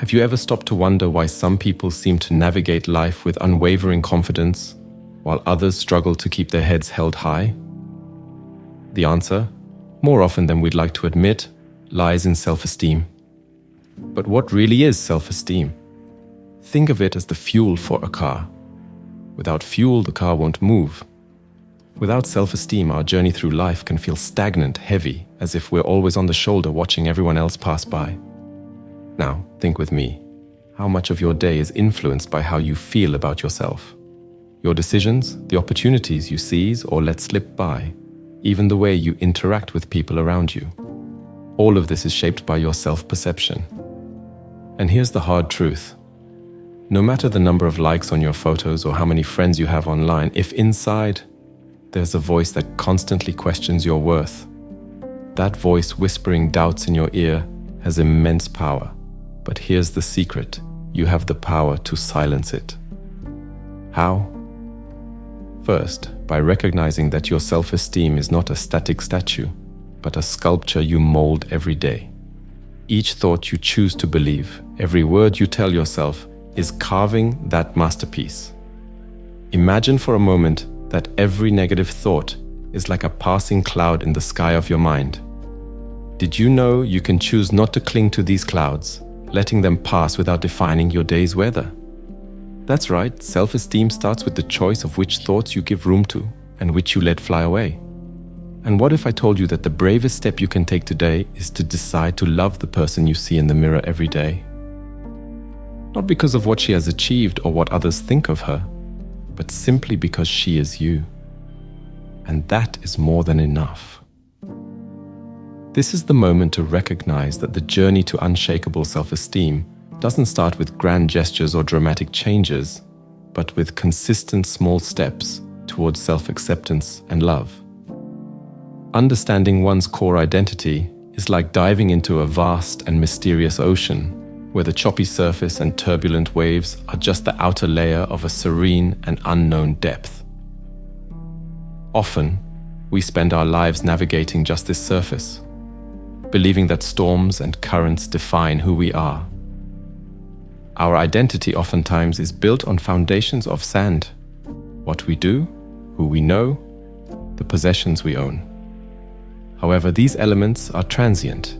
Have you ever stopped to wonder why some people seem to navigate life with unwavering confidence, while others struggle to keep their heads held high? The answer, more often than we'd like to admit, lies in self-esteem. But what really is self-esteem? Think of it as the fuel for a car. Without fuel, the car won't move. Without self-esteem, our journey through life can feel stagnant, heavy, as if we're always on the shoulder watching everyone else pass by. Now, think with me. How much of your day is influenced by how you feel about yourself? Your decisions, the opportunities you seize or let slip by, even the way you interact with people around you. All of this is shaped by your self-perception. And here's the hard truth. No matter the number of likes on your photos or how many friends you have online, if inside there's a voice that constantly questions your worth, that voice whispering doubts in your ear has immense power. But here's the secret. You have the power to silence it. How? First, by recognizing that your self-esteem is not a static statue, but a sculpture you mold every day. Each thought you choose to believe, every word you tell yourself, is carving that masterpiece. Imagine for a moment that every negative thought is like a passing cloud in the sky of your mind. Did you know you can choose not to cling to these clouds, letting them pass without defining your day's weather? That's right, self-esteem starts with the choice of which thoughts you give room to and which you let fly away. And what if I told you that the bravest step you can take today is to decide to love the person you see in the mirror every day? Not because of what she has achieved or what others think of her, but simply because she is you. And that is more than enough. This is the moment to recognize that the journey to unshakable self-esteem doesn't start with grand gestures or dramatic changes, but with consistent small steps towards self-acceptance and love. Understanding one's core identity is like diving into a vast and mysterious ocean, where the choppy surface and turbulent waves are just the outer layer of a serene and unknown depth. Often, we spend our lives navigating just this surface, believing that storms and currents define who we are. Our identity oftentimes is built on foundations of sand. What we do, who we know, the possessions we own. However, these elements are transient,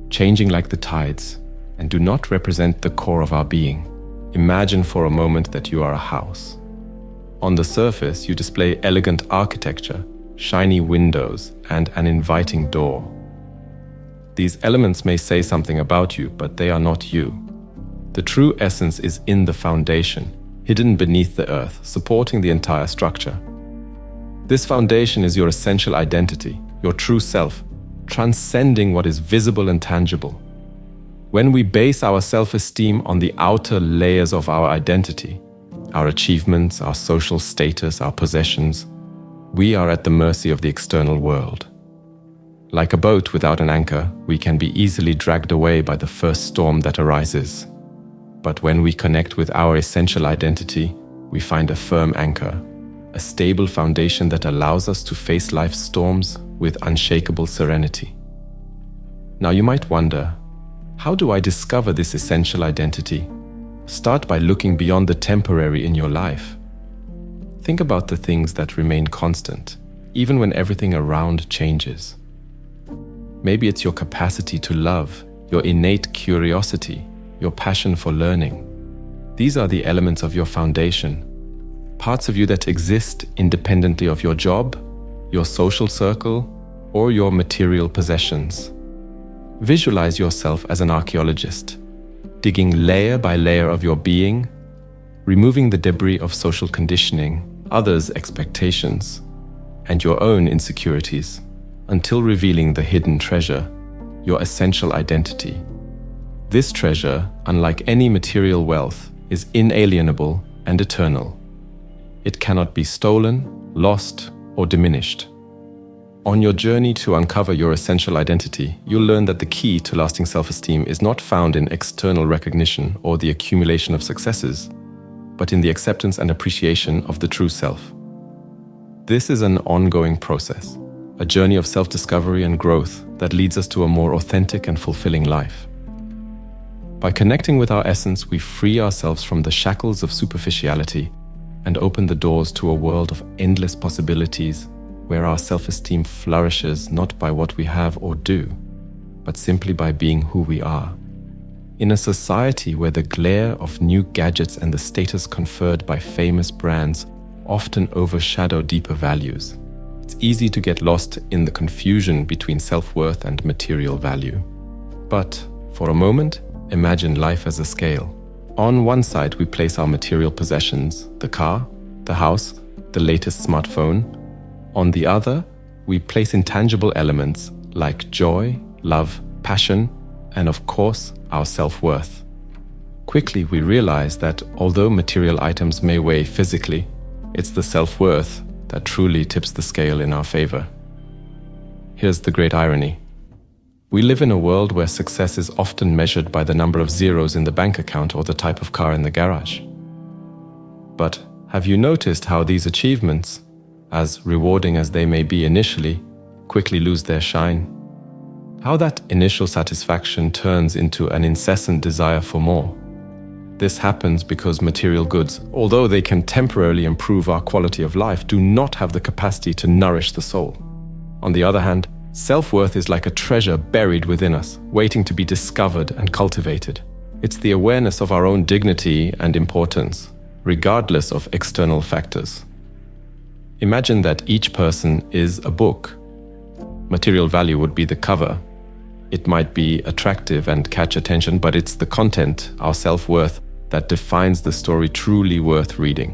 changing like the tides, and do not represent the core of our being. Imagine for a moment that you are a house. On the surface, you display elegant architecture, shiny windows, and an inviting door. These elements may say something about you, but they are not you. The true essence is in the foundation, hidden beneath the earth, supporting the entire structure. This foundation is your essential identity, your true self, transcending what is visible and tangible. When we base our self-esteem on the outer layers of our identity, our achievements, our social status, our possessions, we are at the mercy of the external world. Like a boat without an anchor, we can be easily dragged away by the first storm that arises. But when we connect with our essential identity, we find a firm anchor, a stable foundation that allows us to face life's storms with unshakable serenity. Now you might wonder, how do I discover this essential identity? Start by looking beyond the temporary in your life. Think about the things that remain constant, even when everything around changes. Maybe it's your capacity to love, your innate curiosity, your passion for learning. These are the elements of your foundation, parts of you that exist independently of your job, your social circle, or your material possessions. Visualize yourself as an archaeologist, digging layer by layer of your being, removing the debris of social conditioning, others' expectations, and your own insecurities, until revealing the hidden treasure, your essential identity. This treasure, unlike any material wealth, is inalienable and eternal. It cannot be stolen, lost, or diminished. On your journey to uncover your essential identity, you'll learn that the key to lasting self-esteem is not found in external recognition or the accumulation of successes, but in the acceptance and appreciation of the true self. This is an ongoing process, a journey of self-discovery and growth that leads us to a more authentic and fulfilling life. By connecting with our essence, we free ourselves from the shackles of superficiality and open the doors to a world of endless possibilities where our self-esteem flourishes not by what we have or do, but simply by being who we are. In a society where the glare of new gadgets and the status conferred by famous brands often overshadow deeper values, it's easy to get lost in the confusion between self-worth and material value. But for a moment, imagine life as a scale. On one side, we place our material possessions, the car, the house, the latest smartphone. On the other, we place intangible elements like joy, love, passion, and of course, our self-worth. Quickly, we realize that although material items may weigh physically, it's the self-worth that truly tips the scale in our favor. Here's the great irony. We live in a world where success is often measured by the number of zeros in the bank account or the type of car in the garage. But have you noticed how these achievements, as rewarding as they may be initially, quickly lose their shine? How that initial satisfaction turns into an incessant desire for more. This happens because material goods, although they can temporarily improve our quality of life, do not have the capacity to nourish the soul. On the other hand, self-worth is like a treasure buried within us, waiting to be discovered and cultivated. It's the awareness of our own dignity and importance, regardless of external factors. Imagine that each person is a book. Material value would be the cover. It might be attractive and catch attention, but it's the content, our self-worth, that defines the story truly worth reading.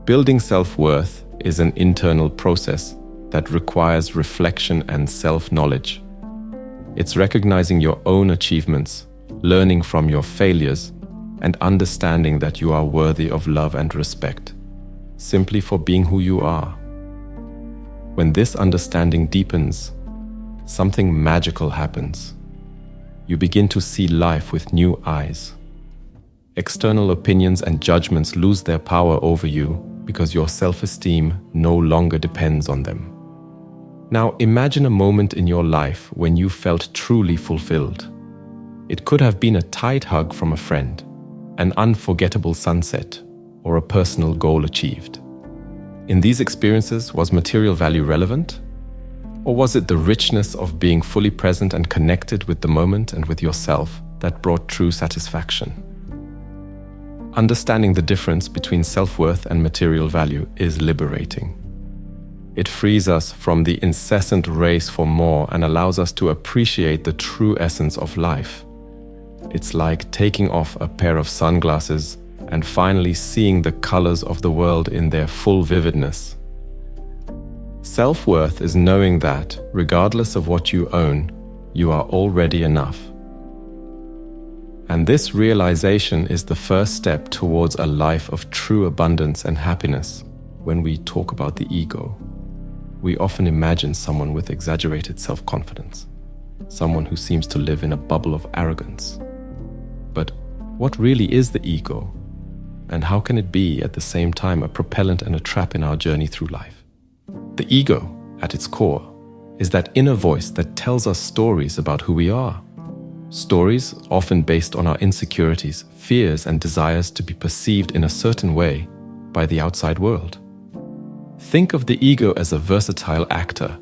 Building self-worth is an internal process that requires reflection and self-knowledge. It's recognizing your own achievements, learning from your failures, and understanding that you are worthy of love and respect, simply for being who you are. When this understanding deepens, something magical happens. You begin to see life with new eyes. External opinions and judgments lose their power over you because your self-esteem no longer depends on them. Now imagine a moment in your life when you felt truly fulfilled. It could have been a tight hug from a friend, an unforgettable sunset, or a personal goal achieved. In these experiences, was material value relevant? Or was it the richness of being fully present and connected with the moment and with yourself that brought true satisfaction? Understanding the difference between self-worth and material value is liberating. It frees us from the incessant race for more and allows us to appreciate the true essence of life. It's like taking off a pair of sunglasses and finally seeing the colors of the world in their full vividness. Self-worth is knowing that, regardless of what you own, you are already enough. And this realization is the first step towards a life of true abundance and happiness. When we talk about the ego, we often imagine someone with exaggerated self-confidence, someone who seems to live in a bubble of arrogance. But what really is the ego? And how can it be at the same time a propellant and a trap in our journey through life? The ego, at its core, is that inner voice that tells us stories about who we are. Stories often based on our insecurities, fears, and desires to be perceived in a certain way by the outside world. Think of the ego as a versatile actor,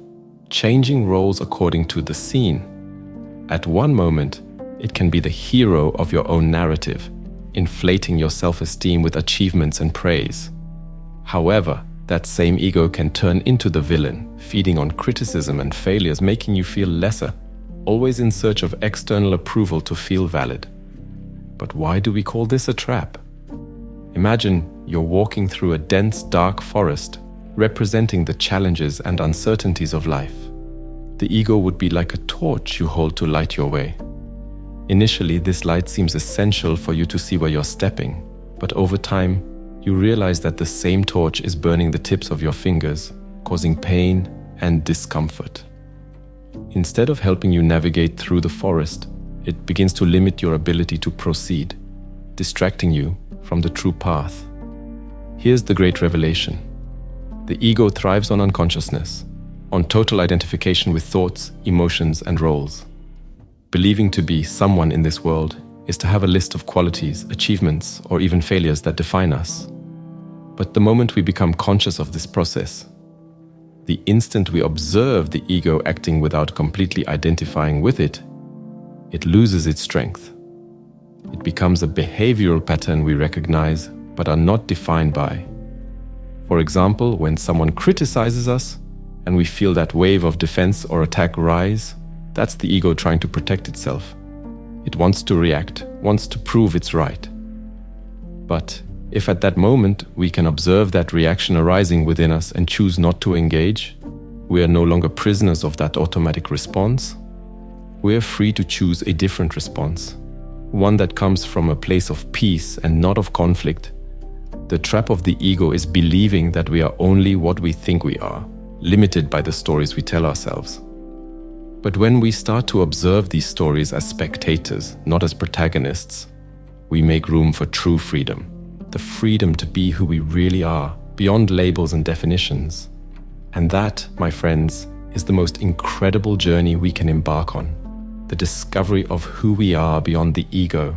changing roles according to the scene. At one moment, it can be the hero of your own narrative, inflating your self-esteem with achievements and praise. However, that same ego can turn into the villain, feeding on criticism and failures, making you feel lesser, always in search of external approval to feel valid. But why do we call this a trap? Imagine you're walking through a dense, dark forest, representing the challenges and uncertainties of life. The ego would be like a torch you hold to light your way. Initially, this light seems essential for you to see where you're stepping, but over time, you realize that the same torch is burning the tips of your fingers, causing pain and discomfort. Instead of helping you navigate through the forest, it begins to limit your ability to proceed, distracting you from the true path. Here's the great revelation. The ego thrives on unconsciousness, on total identification with thoughts, emotions, and roles. Believing to be someone in this world is to have a list of qualities, achievements, or even failures that define us. But the moment we become conscious of this process, the instant we observe the ego acting without completely identifying with it, it loses its strength. It becomes a behavioral pattern we recognize but are not defined by. For example, when someone criticizes us and we feel that wave of defense or attack rise, that's the ego trying to protect itself. It wants to react, wants to prove it's right. But if at that moment we can observe that reaction arising within us and choose not to engage, we are no longer prisoners of that automatic response. We are free to choose a different response, one that comes from a place of peace and not of conflict. The trap of the ego is believing that we are only what we think we are, limited by the stories we tell ourselves. But when we start to observe these stories as spectators, not as protagonists, we make room for true freedom. The freedom to be who we really are, beyond labels and definitions. And that, my friends, is the most incredible journey we can embark on. The discovery of who we are beyond the ego.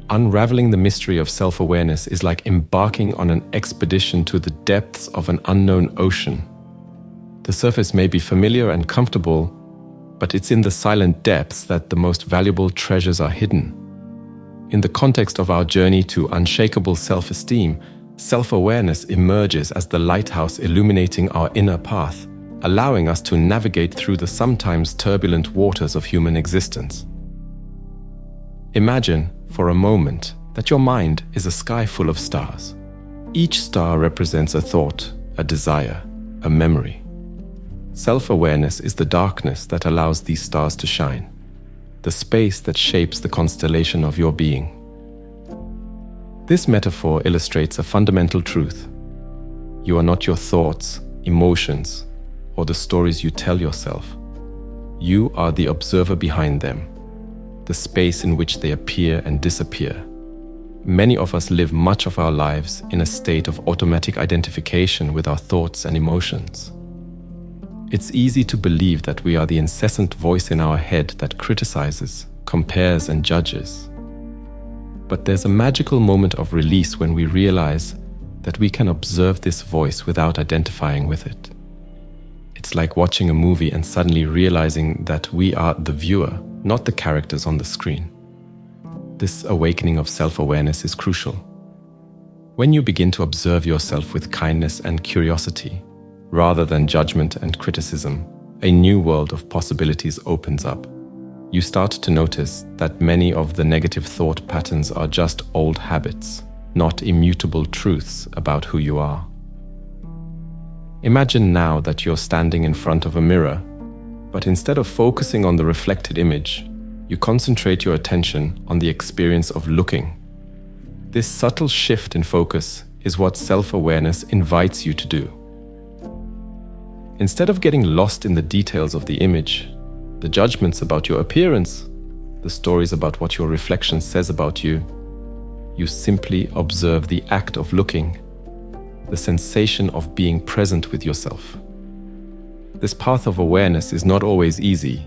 Unraveling the mystery of self-awareness is like embarking on an expedition to the depths of an unknown ocean. The surface may be familiar and comfortable, but it's in the silent depths that the most valuable treasures are hidden. In the context of our journey to unshakable self-esteem, self-awareness emerges as the lighthouse illuminating our inner path, allowing us to navigate through the sometimes turbulent waters of human existence. Imagine, for a moment, that your mind is a sky full of stars. Each star represents a thought, a desire, a memory. Self-awareness is the darkness that allows these stars to shine, the space that shapes the constellation of your being. This metaphor illustrates a fundamental truth. You are not your thoughts, emotions, or the stories you tell yourself. You are the observer behind them, the space in which they appear and disappear. Many of us live much of our lives in a state of automatic identification with our thoughts and emotions. It's easy to believe that we are the incessant voice in our head that criticizes, compares, and judges. But there's a magical moment of release when we realize that we can observe this voice without identifying with it. It's like watching a movie and suddenly realizing that we are the viewer, not the characters on the screen. This awakening of self-awareness is crucial. When you begin to observe yourself with kindness and curiosity, rather than judgment and criticism, a new world of possibilities opens up. You start to notice that many of the negative thought patterns are just old habits, not immutable truths about who you are. Imagine now that you're standing in front of a mirror, but instead of focusing on the reflected image, you concentrate your attention on the experience of looking. This subtle shift in focus is what self-awareness invites you to do. Instead of getting lost in the details of the image, the judgments about your appearance, the stories about what your reflection says about you, you simply observe the act of looking, the sensation of being present with yourself. This path of awareness is not always easy.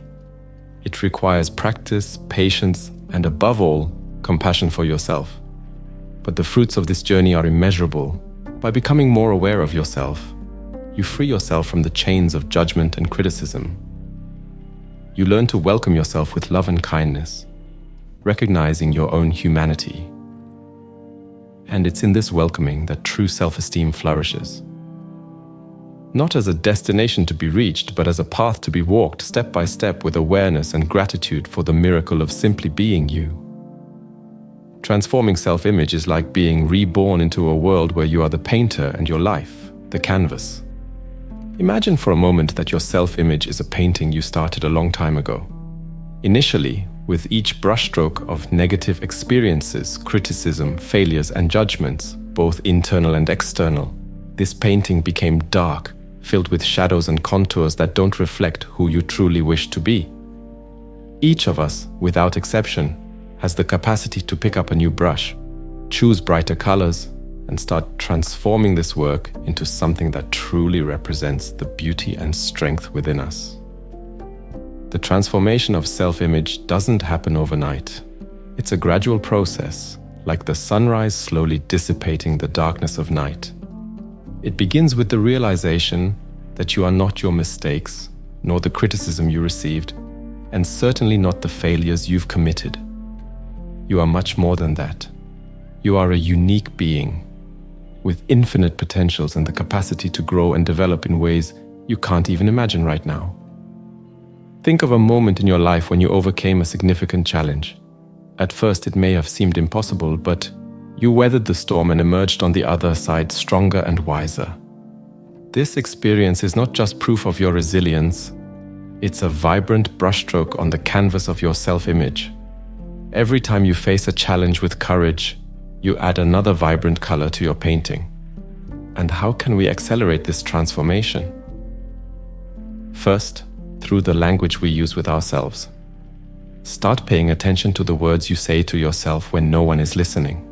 It requires practice, patience, and above all, compassion for yourself. But the fruits of this journey are immeasurable. By becoming more aware of yourself, you free yourself from the chains of judgment and criticism. You learn to welcome yourself with love and kindness, recognizing your own humanity. And it's in this welcoming that true self-esteem flourishes. Not as a destination to be reached, but as a path to be walked step by step with awareness and gratitude for the miracle of simply being you. Transforming self-image is like being reborn into a world where you are the painter and your life, the canvas. Imagine for a moment that your self-image is a painting you started a long time ago. Initially, with each brushstroke of negative experiences, criticism, failures, and judgments, both internal and external, this painting became dark, filled with shadows and contours that don't reflect who you truly wish to be. Each of us, without exception, has the capacity to pick up a new brush, choose brighter colors, and start transforming this work into something that truly represents the beauty and strength within us. The transformation of self-image doesn't happen overnight. It's a gradual process, like the sunrise slowly dissipating the darkness of night. It begins with the realization that you are not your mistakes, nor the criticism you received, and certainly not the failures you've committed. You are much more than that. You are a unique being, with infinite potentials and the capacity to grow and develop in ways you can't even imagine right now. Think of a moment in your life when you overcame a significant challenge. At first, it may have seemed impossible, but you weathered the storm and emerged on the other side stronger and wiser. This experience is not just proof of your resilience, it's a vibrant brushstroke on the canvas of your self-image. Every time you face a challenge with courage, you add another vibrant color to your painting. And how can we accelerate this transformation? First, through the language we use with ourselves. Start paying attention to the words you say to yourself when no one is listening.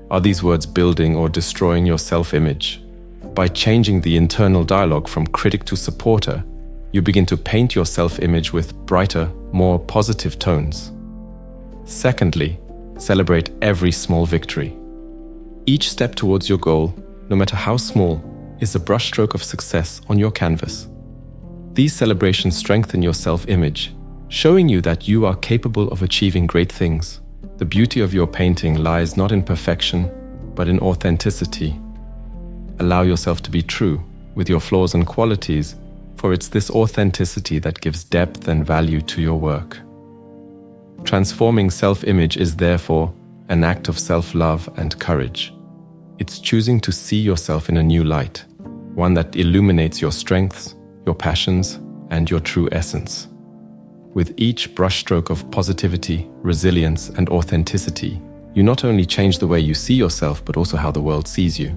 Are these words building or destroying your self-image? By changing the internal dialogue from critic to supporter, you begin to paint your self-image with brighter, more positive tones. Secondly, celebrate every small victory. Each step towards your goal, no matter how small, is a brushstroke of success on your canvas. These celebrations strengthen your self-image, showing you that you are capable of achieving great things. The beauty of your painting lies not in perfection, but in authenticity. Allow yourself to be true with your flaws and qualities, for it's this authenticity that gives depth and value to your work. Transforming self-image is therefore an act of self-love and courage. It's choosing to see yourself in a new light, one that illuminates your strengths, your passions, and your true essence. With each brushstroke of positivity, resilience, and authenticity, you not only change the way you see yourself, but also how the world sees you.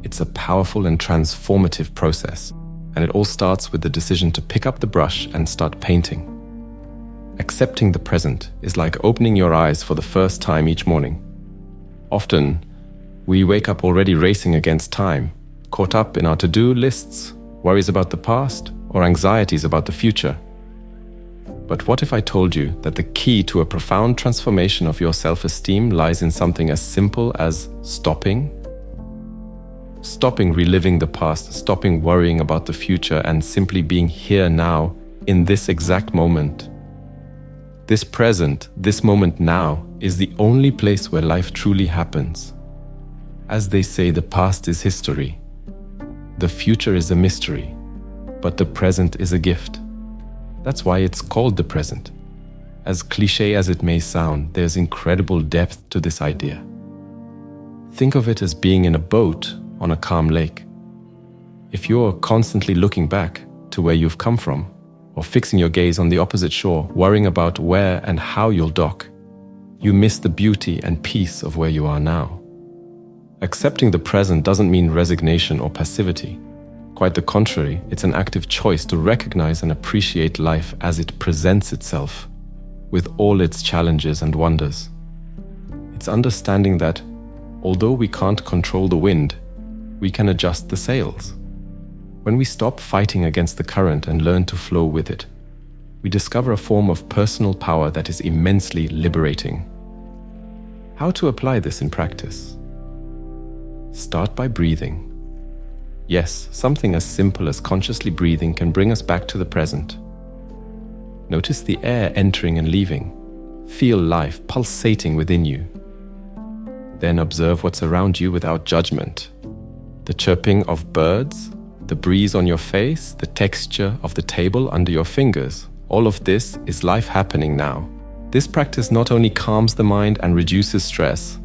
It's a powerful and transformative process, and it all starts with the decision to pick up the brush and start painting. Accepting the present is like opening your eyes for the first time each morning. Often, we wake up already racing against time, caught up in our to-do lists, worries about the past, or anxieties about the future. But what if I told you that the key to a profound transformation of your self-esteem lies in something as simple as stopping? Stopping reliving the past, stopping worrying about the future, and simply being here now, in this exact moment. This present, this moment now, is the only place where life truly happens. As they say, the past is history. The future is a mystery, but the present is a gift. That's why it's called the present. As cliché as it may sound, there's incredible depth to this idea. Think of it as being in a boat on a calm lake. If you're constantly looking back to where you've come from, or fixing your gaze on the opposite shore, worrying about where and how you'll dock, you miss the beauty and peace of where you are now. Accepting the present doesn't mean resignation or passivity. Quite the contrary, it's an active choice to recognize and appreciate life as it presents itself, with all its challenges and wonders. It's understanding that, although we can't control the wind, we can adjust the sails. When we stop fighting against the current and learn to flow with it, we discover a form of personal power that is immensely liberating. How to apply this in practice? Start by breathing. Yes, something as simple as consciously breathing can bring us back to the present. Notice the air entering and leaving. Feel life pulsating within you. Then observe what's around you without judgment. The chirping of birds, the breeze on your face, the texture of the table under your fingers. All of this is life happening now. This practice not only calms the mind and reduces stress,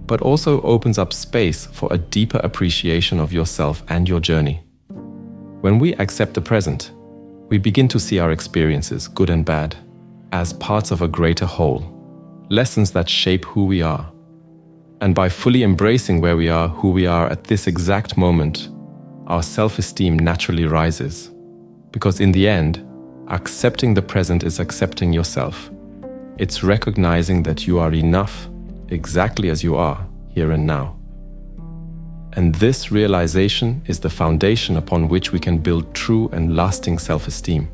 but also opens up space for a deeper appreciation of yourself and your journey. When we accept the present, we begin to see our experiences, good and bad, as parts of a greater whole, lessons that shape who we are. And by fully embracing where we are, who we are at this exact moment, our self-esteem naturally rises. Because in the end, accepting the present is accepting yourself. It's recognizing that you are enough exactly as you are, here and now. And this realization is the foundation upon which we can build true and lasting self-esteem.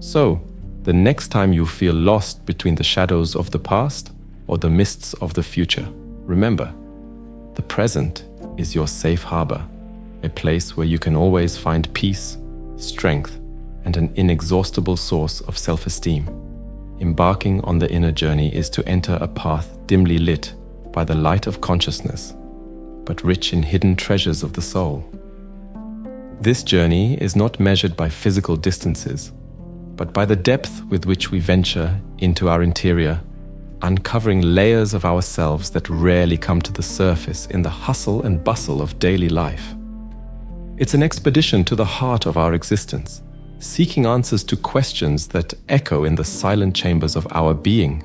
So, the next time you feel lost between the shadows of the past or the mists of the future, remember, the present is your safe harbor, a place where you can always find peace, strength, and an inexhaustible source of self-esteem. Embarking on the inner journey is to enter a path dimly lit by the light of consciousness, but rich in hidden treasures of the soul. This journey is not measured by physical distances, but by the depth with which we venture into our interior, uncovering layers of ourselves that rarely come to the surface in the hustle and bustle of daily life. It's an expedition to the heart of our existence, seeking answers to questions that echo in the silent chambers of our being.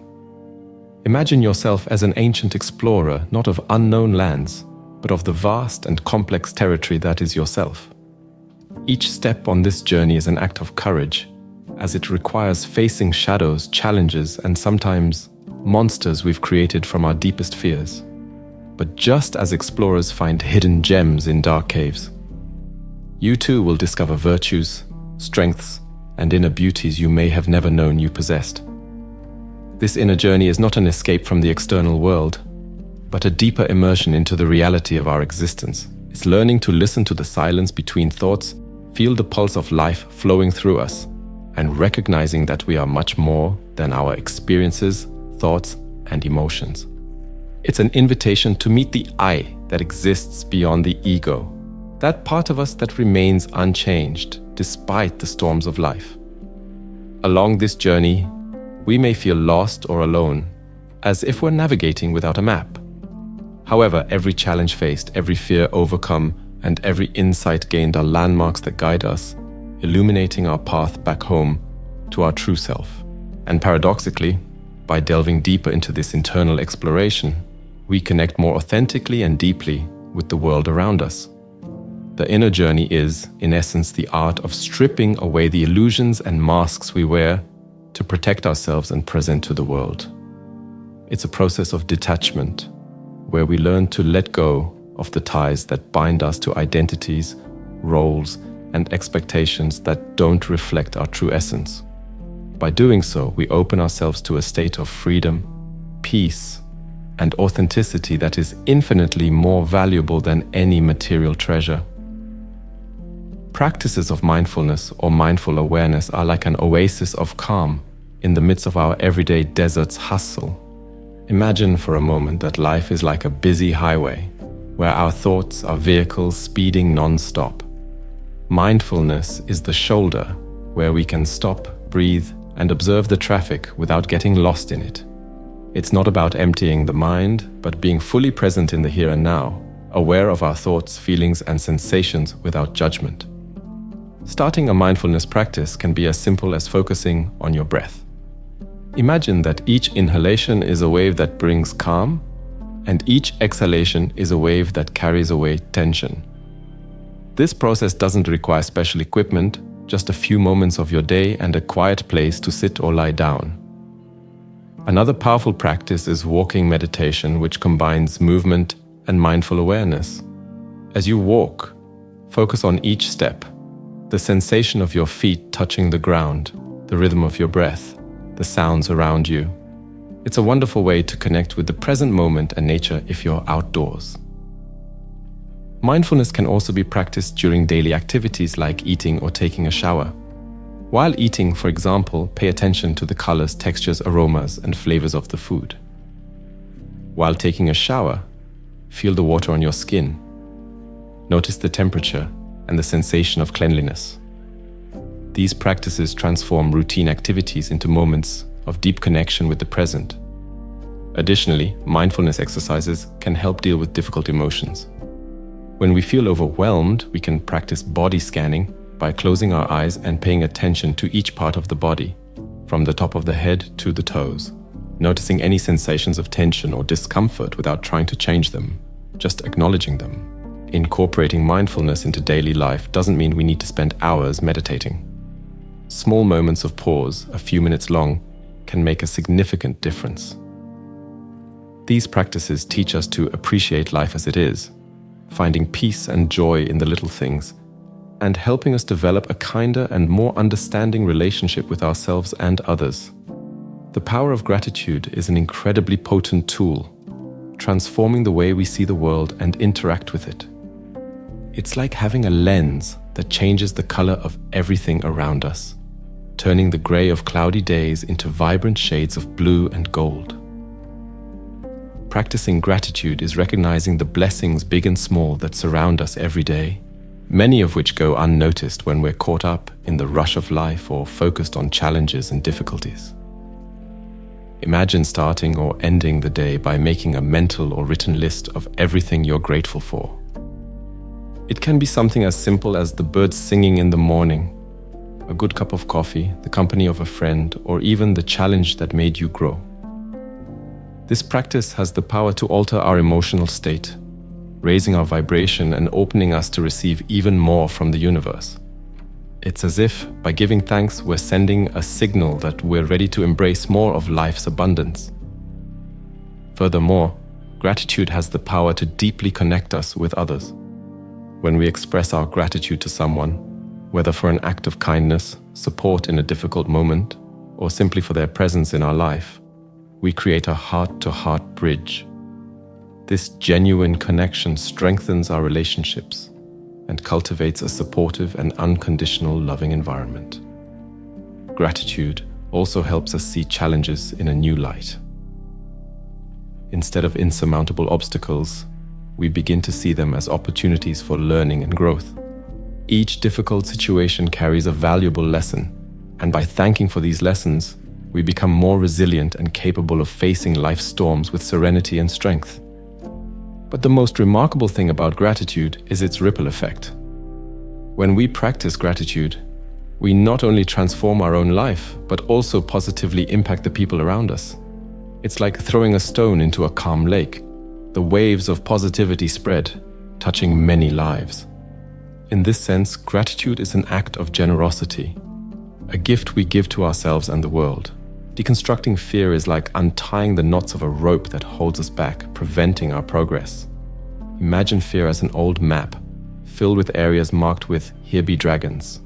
Imagine yourself as an ancient explorer, not of unknown lands, but of the vast and complex territory that is yourself. Each step on this journey is an act of courage, as it requires facing shadows, challenges, and sometimes monsters we've created from our deepest fears. But just as explorers find hidden gems in dark caves, you too will discover virtues, strengths, and inner beauties you may have never known you possessed. This inner journey is not an escape from the external world, but a deeper immersion into the reality of our existence. It's learning to listen to the silence between thoughts, feel the pulse of life flowing through us, and recognizing that we are much more than our experiences, thoughts, and emotions. It's an invitation to meet the I that exists beyond the ego, that part of us that remains unchanged despite the storms of life. Along this journey, we may feel lost or alone, as if we're navigating without a map. However, every challenge faced, every fear overcome, and every insight gained are landmarks that guide us, illuminating our path back home to our true self. And paradoxically, by delving deeper into this internal exploration, we connect more authentically and deeply with the world around us. The inner journey is, in essence, the art of stripping away the illusions and masks we wear to protect ourselves and present to the world. It's a process of detachment, where we learn to let go of the ties that bind us to identities, roles, and expectations that don't reflect our true essence. By doing so, we open ourselves to a state of freedom, peace, and authenticity that is infinitely more valuable than any material treasure. Practices of mindfulness or mindful awareness are like an oasis of calm in the midst of our everyday desert's hustle. Imagine for a moment that life is like a busy highway, where our thoughts are vehicles speeding non-stop. Mindfulness is the shoulder where we can stop, breathe, and observe the traffic without getting lost in it. It's not about emptying the mind, but being fully present in the here and now, aware of our thoughts, feelings, and sensations without judgment. Starting a mindfulness practice can be as simple as focusing on your breath. Imagine that each inhalation is a wave that brings calm, and each exhalation is a wave that carries away tension. This process doesn't require special equipment, just a few moments of your day and a quiet place to sit or lie down. Another powerful practice is walking meditation, which combines movement and mindful awareness. As you walk, focus on each step, the sensation of your feet touching the ground, the rhythm of your breath, the sounds around you. It's a wonderful way to connect with the present moment and nature if you're outdoors. Mindfulness can also be practiced during daily activities like eating or taking a shower. While eating, for example, pay attention to the colors, textures, aromas, and flavors of the food. While taking a shower, feel the water on your skin. Notice the temperature and the sensation of cleanliness. These practices transform routine activities into moments of deep connection with the present. Additionally, mindfulness exercises can help deal with difficult emotions. When we feel overwhelmed, we can practice body scanning by closing our eyes and paying attention to each part of the body, from the top of the head to the toes, noticing any sensations of tension or discomfort without trying to change them, just acknowledging them. Incorporating mindfulness into daily life doesn't mean we need to spend hours meditating. Small moments of pause, a few minutes long, can make a significant difference. These practices teach us to appreciate life as it is, finding peace and joy in the little things, and helping us develop a kinder and more understanding relationship with ourselves and others. The power of gratitude is an incredibly potent tool, transforming the way we see the world and interact with it. It's like having a lens that changes the color of everything around us, turning the gray of cloudy days into vibrant shades of blue and gold. Practicing gratitude is recognizing the blessings, big and small, that surround us every day, many of which go unnoticed when we're caught up in the rush of life or focused on challenges and difficulties. Imagine starting or ending the day by making a mental or written list of everything you're grateful for. It can be something as simple as the birds singing in the morning, a good cup of coffee, the company of a friend, or even the challenge that made you grow. This practice has the power to alter our emotional state, raising our vibration and opening us to receive even more from the universe. It's as if, by giving thanks, we're sending a signal that we're ready to embrace more of life's abundance. Furthermore, gratitude has the power to deeply connect us with others. When we express our gratitude to someone, whether for an act of kindness, support in a difficult moment, or simply for their presence in our life, we create a heart-to-heart bridge. This genuine connection strengthens our relationships and cultivates a supportive and unconditional loving environment. Gratitude also helps us see challenges in a new light. Instead of insurmountable obstacles, we begin to see them as opportunities for learning and growth. Each difficult situation carries a valuable lesson, and by thanking for these lessons, we become more resilient and capable of facing life's storms with serenity and strength. But the most remarkable thing about gratitude is its ripple effect. When we practice gratitude, we not only transform our own life, but also positively impact the people around us. It's like throwing a stone into a calm lake. The waves of positivity spread, touching many lives. In this sense, gratitude is an act of generosity, a gift we give to ourselves and the world. Deconstructing fear is like untying the knots of a rope that holds us back, preventing our progress. Imagine fear as an old map, filled with areas marked with "Here be dragons,"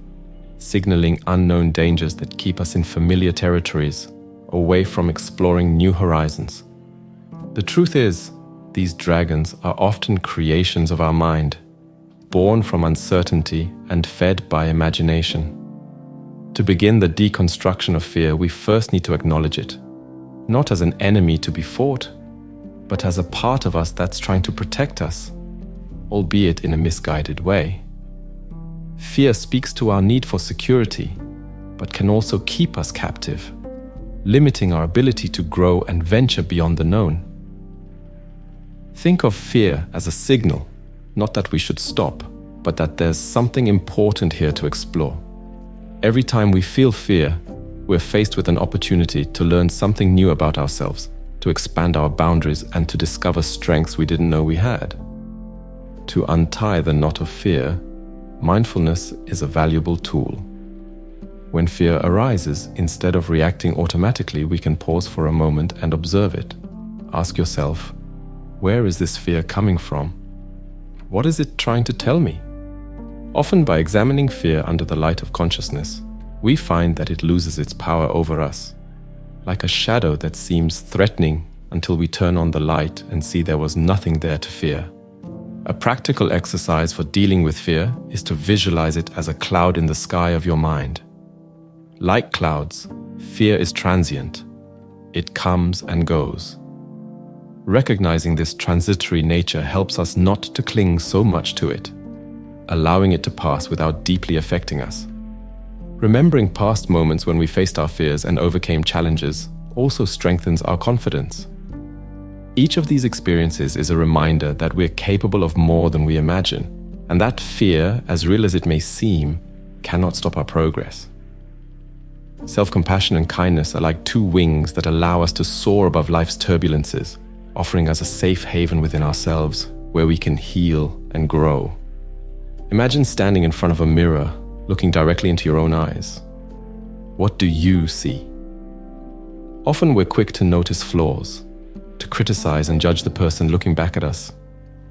signaling unknown dangers that keep us in familiar territories, away from exploring new horizons. The truth is, these dragons are often creations of our mind, born from uncertainty and fed by imagination. To begin the deconstruction of fear, we first need to acknowledge it, not as an enemy to be fought, but as a part of us that's trying to protect us, albeit in a misguided way. Fear speaks to our need for security, but can also keep us captive, limiting our ability to grow and venture beyond the known. Think of fear as a signal, not that we should stop, but that there's something important here to explore. Every time we feel fear, we're faced with an opportunity to learn something new about ourselves, to expand our boundaries, and to discover strengths we didn't know we had. To untie the knot of fear, mindfulness is a valuable tool. When fear arises, instead of reacting automatically, we can pause for a moment and observe it. Ask yourself, where is this fear coming from? What is it trying to tell me? Often, by examining fear under the light of consciousness, we find that it loses its power over us, like a shadow that seems threatening until we turn on the light and see there was nothing there to fear. A practical exercise for dealing with fear is to visualize it as a cloud in the sky of your mind. Like clouds, fear is transient. It comes and goes. Recognizing this transitory nature helps us not to cling so much to it, allowing it to pass without deeply affecting us. Remembering past moments when we faced our fears and overcame challenges also strengthens our confidence. Each of these experiences is a reminder that we're capable of more than we imagine, and that fear, as real as it may seem, cannot stop our progress. Self-compassion and kindness are like two wings that allow us to soar above life's turbulences, offering us a safe haven within ourselves where we can heal and grow. Imagine standing in front of a mirror, looking directly into your own eyes. What do you see? Often we're quick to notice flaws, to criticize and judge the person looking back at us.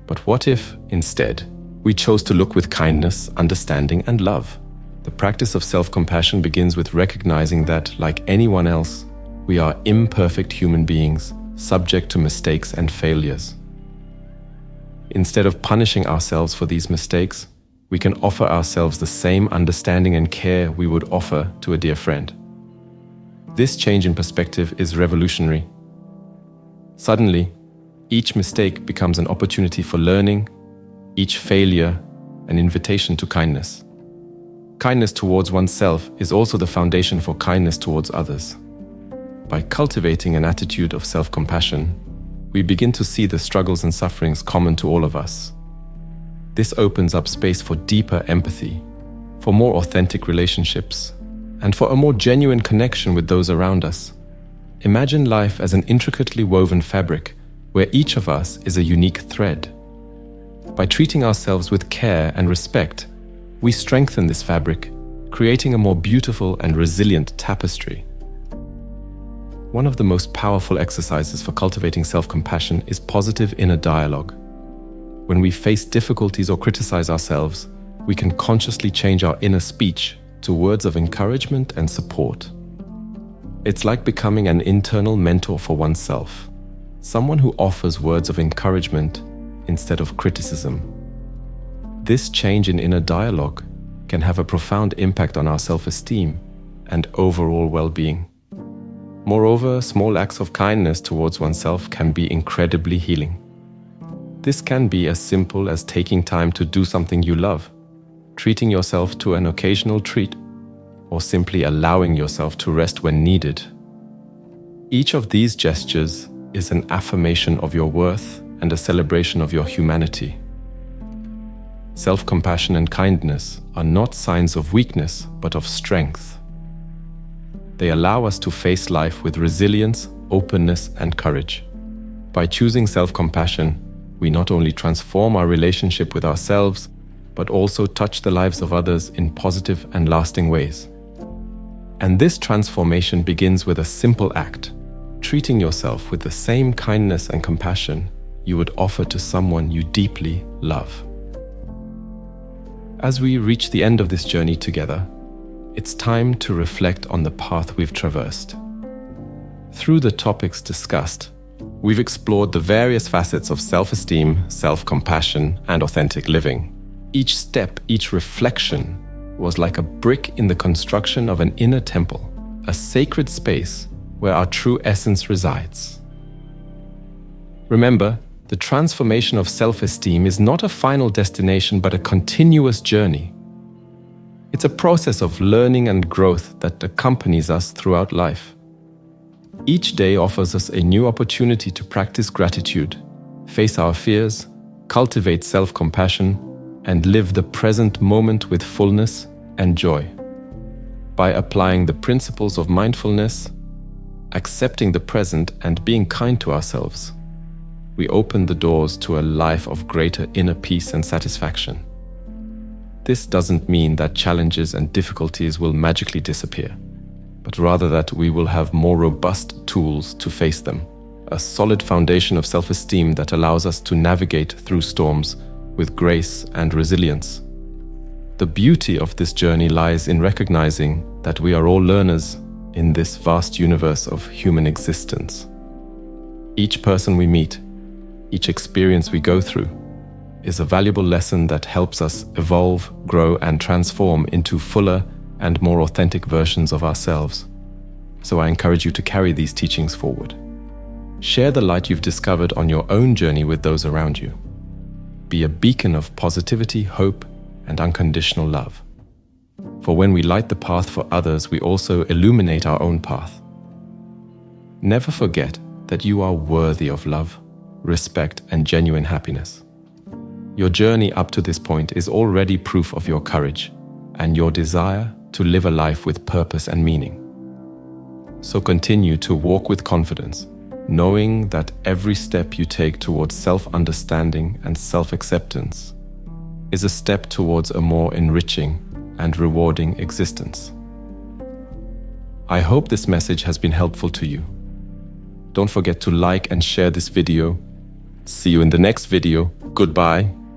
But what if, instead, We chose to look with kindness, understanding, and love. The practice of self-compassion begins with recognizing that, like anyone else, we are imperfect human beings, subject to mistakes and failures. Instead of punishing ourselves for these mistakes, we can offer ourselves the same understanding and care we would offer to a dear friend. This change in perspective is revolutionary. Suddenly, each mistake becomes an opportunity for learning, each failure an invitation to kindness. Kindness towards oneself is also the foundation for kindness towards others. By cultivating an attitude of self-compassion, we begin to see the struggles and sufferings common to all of us. This opens up space for deeper empathy, for more authentic relationships, and for a more genuine connection with those around us. Imagine life as an intricately woven fabric where each of us is a unique thread. By treating ourselves with care and respect, we strengthen this fabric, creating a more beautiful and resilient tapestry. One of the most powerful exercises for cultivating self-compassion is positive inner dialogue. When we face difficulties or criticize ourselves, we can consciously change our inner speech to words of encouragement and support. It's like becoming an internal mentor for oneself, someone who offers words of encouragement instead of criticism. This change in inner dialogue can have a profound impact on our self-esteem and overall well-being. Moreover, small acts of kindness towards oneself can be incredibly healing. This can be as simple as taking time to do something you love, treating yourself to an occasional treat, or simply allowing yourself to rest when needed. Each of these gestures is an affirmation of your worth and a celebration of your humanity. Self-compassion and kindness are not signs of weakness, but of strength. They allow us to face life with resilience, openness, and courage. By choosing self-compassion, we not only transform our relationship with ourselves, but also touch the lives of others in positive and lasting ways. And this transformation begins with a simple act, treating yourself with the same kindness and compassion you would offer to someone you deeply love. As we reach the end of this journey together, it's time to reflect on the path we've traversed. Through the topics discussed, we've explored the various facets of self-esteem, self-compassion, and authentic living. Each step, each reflection, was like a brick in the construction of an inner temple, a sacred space where our true essence resides. Remember, the transformation of self-esteem is not a final destination but a continuous journey. It's a process of learning and growth that accompanies us throughout life. Each day offers us a new opportunity to practice gratitude, face our fears, cultivate self-compassion, and live the present moment with fullness and joy. By applying the principles of mindfulness, accepting the present, and being kind to ourselves, we open the doors to a life of greater inner peace and satisfaction. This doesn't mean that challenges and difficulties will magically disappear, but rather that we will have more robust tools to face them, a solid foundation of self-esteem that allows us to navigate through storms with grace and resilience. The beauty of this journey lies in recognizing that we are all learners in this vast universe of human existence. Each person we meet, each experience we go through, is a valuable lesson that helps us evolve, grow, and transform into fuller and more authentic versions of ourselves. So I encourage you to carry these teachings forward. Share the light you've discovered on your own journey with those around you. Be a beacon of positivity, hope, and unconditional love. For when we light the path for others, we also illuminate our own path. Never forget that you are worthy of love, respect, and genuine happiness. Your journey up to this point is already proof of your courage and your desire to live a life with purpose and meaning. So continue to walk with confidence, knowing that every step you take towards self-understanding and self-acceptance is a step towards a more enriching and rewarding existence. I hope this message has been helpful to you. Don't forget to like and share this video. See you in the next video. Goodbye.